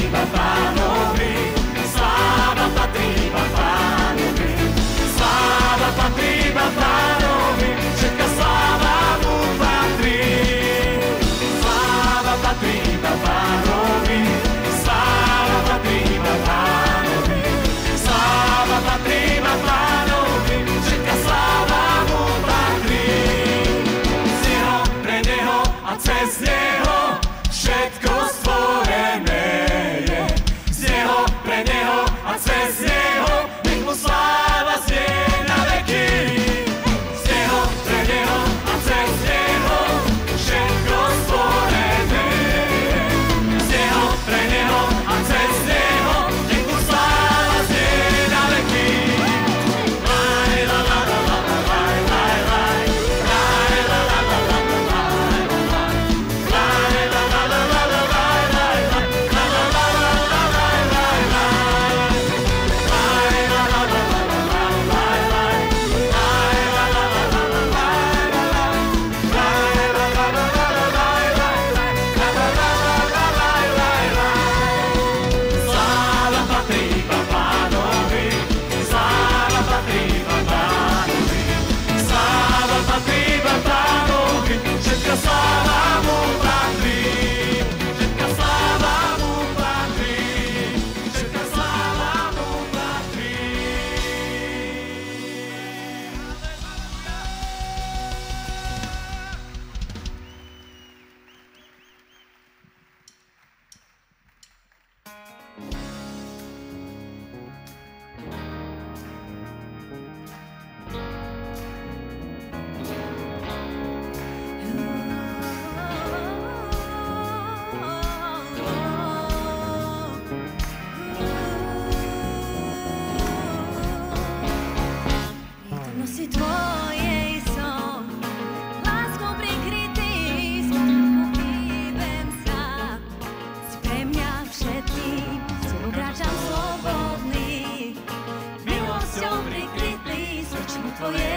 iba Pánovi, sláva patrí iba Pánovi, sláva patrí iba Pánovi, všetka sláva mu patrí. Sláva patrí iba Pánovi, sláva patrí iba Pánovi, sláva patrí iba Pánovi, všetka sláva mu patrí. Z neho, pre neho a cez neho všetko stvorené je. Z neho, pre neho a cez neho nech mu sláva znie na veky. Z neho, pre neho a cez neho všetko stvorené je. Z neho, pre neho a cez neho nech mu sláva znie na veky. Laj, la, la, la, la, la, laj, laj, laj. Laj, la, la, la, la, la, laj, laj. Laj, la, la, la, la, la, laj, laj, laj. La, la, la, la, la, laj, laj, laj. Laj, la, la, la, la, la, laj, laj, laj. Laj, la, la, la, la, la, laj, laj, laj. Laj, la, la, la, la, la, laj, laj, laj. La, la, la, la, la, laj, laj, laj. Sláva patrí iba Pánovi, sláva patrí iba Pánovi, sláva patrí iba Pánovi, všetka sláva mu patrí, všetka sláva mu patrí, všetka sláva mu patrí. Prítomnosti tvojej som láskou prikrytý, s tebou hýbem sa, si pre mňa všetkým, s tebou kráčam slobodný, milosťou prikrytý, s očami tvojej